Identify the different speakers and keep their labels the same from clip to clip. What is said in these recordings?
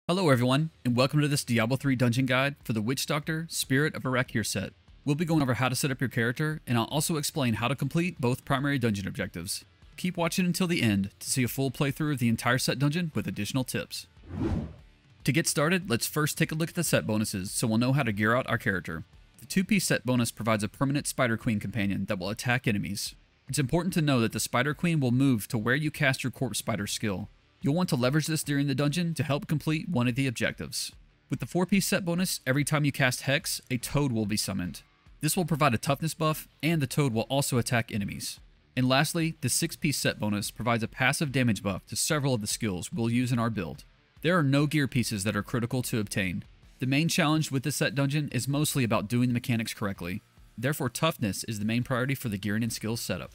Speaker 1: Hello everyone, and welcome to this Diablo 3 dungeon guide for the Witch Doctor Spirit of Arachyr set. We'll be going over how to set up your character, and I'll also explain how to complete both primary dungeon objectives. Keep watching until the end to see a full playthrough of the entire set dungeon with additional tips. To get started, let's first take a look at the set bonuses so we'll know how to gear out our character. The 2-piece set bonus provides a permanent Spider Queen companion that will attack enemies. It's important to know that the Spider Queen will move to where you cast your Corpse Spider skill. You'll want to leverage this during the dungeon to help complete one of the objectives. With the 4-piece set bonus, every time you cast Hex, a toad will be summoned. This will provide a toughness buff, and the toad will also attack enemies. And lastly, the 6-piece set bonus provides a passive damage buff to several of the skills we'll use in our build. There are no gear pieces that are critical to obtain. The main challenge with this set dungeon is mostly about doing the mechanics correctly. Therefore, toughness is the main priority for the gearing and skills setup.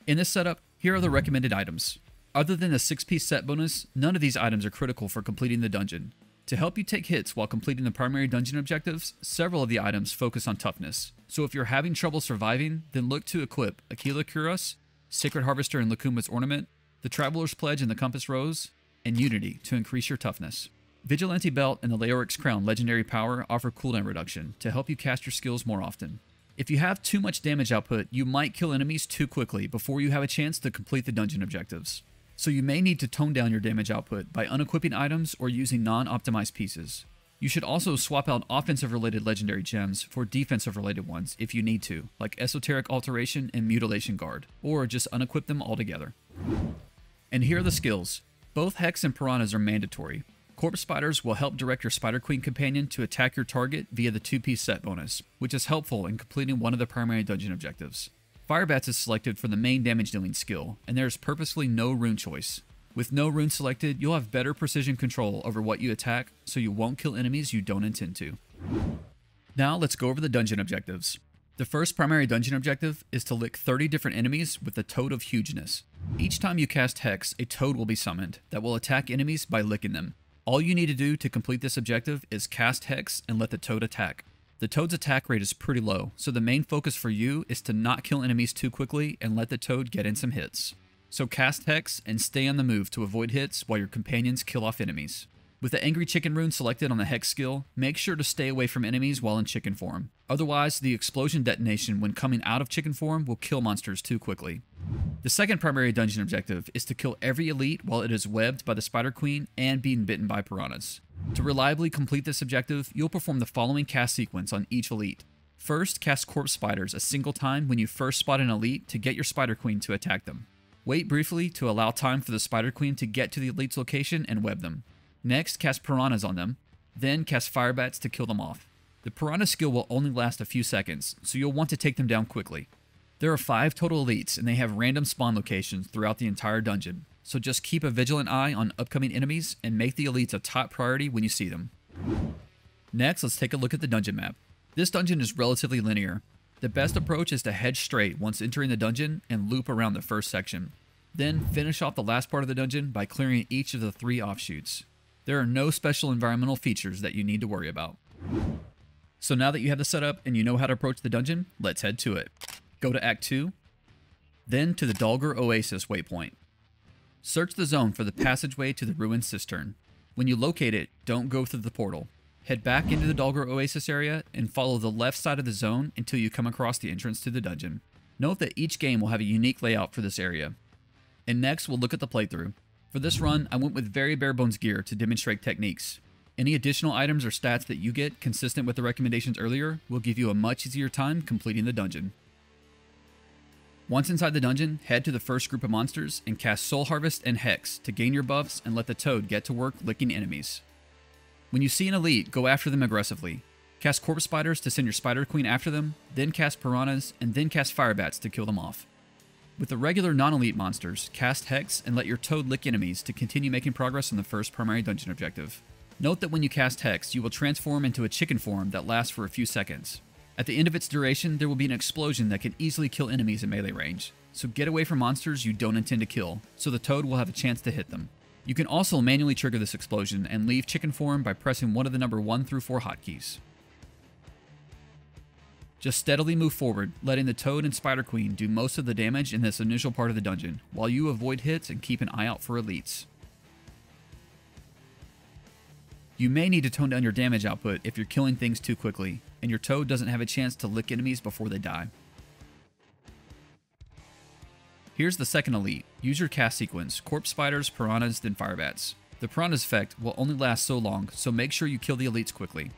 Speaker 1: In this setup, here are the recommended items. Other than the 6-piece set bonus, none of these items are critical for completing the dungeon. To help you take hits while completing the primary dungeon objectives, several of the items focus on toughness. So if you're having trouble surviving, then look to equip Aquila Cuirass, Sacred Harvester and Lakuma's Ornament, the Traveler's Pledge and the Compass Rose, and Unity to increase your toughness. Vigilante Belt and the Leoric's Crown legendary power offer cooldown reduction to help you cast your skills more often. If you have too much damage output, you might kill enemies too quickly before you have a chance to complete the dungeon objectives. So you may need to tone down your damage output by unequipping items or using non-optimized pieces. You should also swap out offensive-related legendary gems for defensive-related ones if you need to, like Esoteric Alteration and Mutilation Guard, or just unequip them altogether. And here are the skills. Both Hex and Piranhas are mandatory. Corpse Spiders will help direct your Spider Queen companion to attack your target via the 2-piece set bonus, which is helpful in completing one of the primary dungeon objectives. Firebats is selected for the main damage dealing skill, and there is purposefully no rune choice. With no rune selected, you'll have better precision control over what you attack, so you won't kill enemies you don't intend to. Now let's go over the dungeon objectives. The first primary dungeon objective is to lick 30 different enemies with the Toad of Hugeness. Each time you cast Hex, a toad will be summoned that will attack enemies by licking them. All you need to do to complete this objective is cast Hex and let the toad attack. The toad's attack rate is pretty low, so the main focus for you is to not kill enemies too quickly and let the toad get in some hits. So cast Hex and stay on the move to avoid hits while your companions kill off enemies. With the Angry Chicken rune selected on the Hex skill, make sure to stay away from enemies while in chicken form. Otherwise, the explosion detonation when coming out of chicken form will kill monsters too quickly. The second primary dungeon objective is to kill every elite while it is webbed by the Spider Queen and being bitten by piranhas. To reliably complete this objective, you'll perform the following cast sequence on each elite. First, cast Corpse Spiders a single time when you first spot an elite to get your Spider Queen to attack them. Wait briefly to allow time for the Spider Queen to get to the elite's location and web them. Next, cast Piranhas on them, then cast Firebats to kill them off. The Piranha skill will only last a few seconds, so you'll want to take them down quickly. There are 5 total elites, and they have random spawn locations throughout the entire dungeon, so just keep a vigilant eye on upcoming enemies and make the elites a top priority when you see them. Next, let's take a look at the dungeon map. This dungeon is relatively linear. The best approach is to head straight once entering the dungeon and loop around the first section. Then finish off the last part of the dungeon by clearing each of the 3 offshoots. There are no special environmental features that you need to worry about. So now that you have the setup and you know how to approach the dungeon, let's head to it. Go to Act 2, then to the Dalgar Oasis waypoint. Search the zone for the passageway to the ruined cistern. When you locate it, don't go through the portal. Head back into the Dalgar Oasis area and follow the left side of the zone until you come across the entrance to the dungeon. Note that each game will have a unique layout for this area. And next, we'll look at the playthrough. For this run, I went with very bare bones gear to demonstrate techniques. Any additional items or stats that you get consistent with the recommendations earlier will give you a much easier time completing the dungeon. Once inside the dungeon, head to the first group of monsters and cast Soul Harvest and Hex to gain your buffs and let the toad get to work licking enemies. When you see an elite, go after them aggressively. Cast Corpse Spiders to send your Spider Queen after them, then cast Piranhas, and then cast Firebats to kill them off. With the regular non-elite monsters, cast Hex and let your toad lick enemies to continue making progress on the first primary dungeon objective. Note that when you cast Hex, you will transform into a chicken form that lasts for a few seconds. At the end of its duration, there will be an explosion that can easily kill enemies in melee range, so get away from monsters you don't intend to kill, so the toad will have a chance to hit them. You can also manually trigger this explosion and leave chicken form by pressing one of the number 1 through 4 hotkeys. Just steadily move forward, letting the Toad and Spider Queen do most of the damage in this initial part of the dungeon, while you avoid hits and keep an eye out for elites. You may need to tone down your damage output if you're killing things too quickly, and your toad doesn't have a chance to lick enemies before they die. Here's the second elite. Use your cast sequence: corpse spiders, piranhas, then firebats. The piranha's effect will only last so long, so make sure you kill the elites quickly.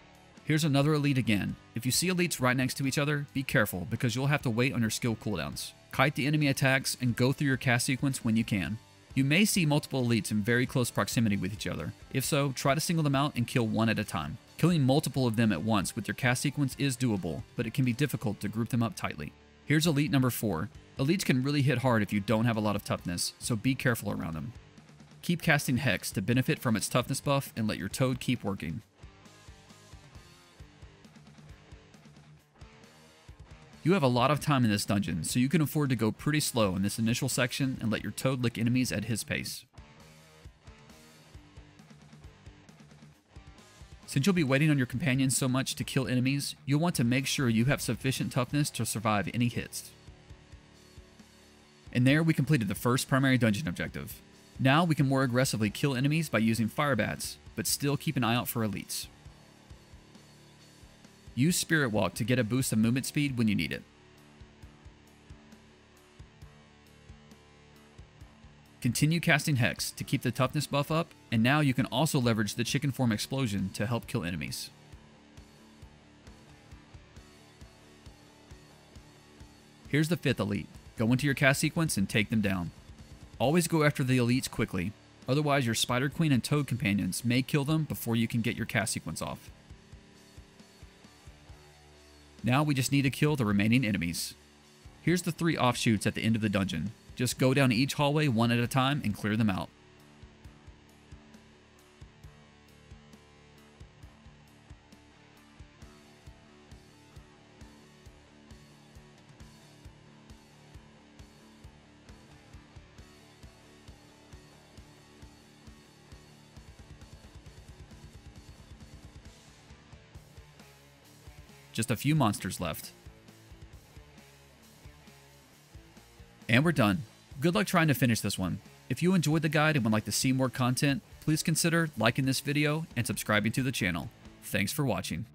Speaker 1: Here's another elite again. If you see elites right next to each other, be careful because you'll have to wait on your skill cooldowns. Kite the enemy attacks and go through your cast sequence when you can. You may see multiple elites in very close proximity with each other. If so, try to single them out and kill one at a time. Killing multiple of them at once with your cast sequence is doable, but it can be difficult to group them up tightly. Here's elite number 4. Elites can really hit hard if you don't have a lot of toughness, so be careful around them. Keep casting Hex to benefit from its toughness buff and let your toad keep working. You have a lot of time in this dungeon, so you can afford to go pretty slow in this initial section and let your toad lick enemies at his pace. Since you'll be waiting on your companions so much to kill enemies, you'll want to make sure you have sufficient toughness to survive any hits. And there we completed the first primary dungeon objective. Now we can more aggressively kill enemies by using firebats, but still keep an eye out for elites. Use Spirit Walk to get a boost of movement speed when you need it. Continue casting Hex to keep the toughness buff up, and now you can also leverage the chicken form explosion to help kill enemies. Here's the 5th elite. Go into your cast sequence and take them down. Always go after the elites quickly, otherwise your Spider Queen and Toad companions may kill them before you can get your cast sequence off. Now we just need to kill the remaining enemies. Here's the 3 offshoots at the end of the dungeon. Just go down each hallway one at a time and clear them out. Just a few monsters left. And we're done. Good luck trying to finish this one. If you enjoyed the guide and would like to see more content, please consider liking this video and subscribing to the channel. Thanks for watching.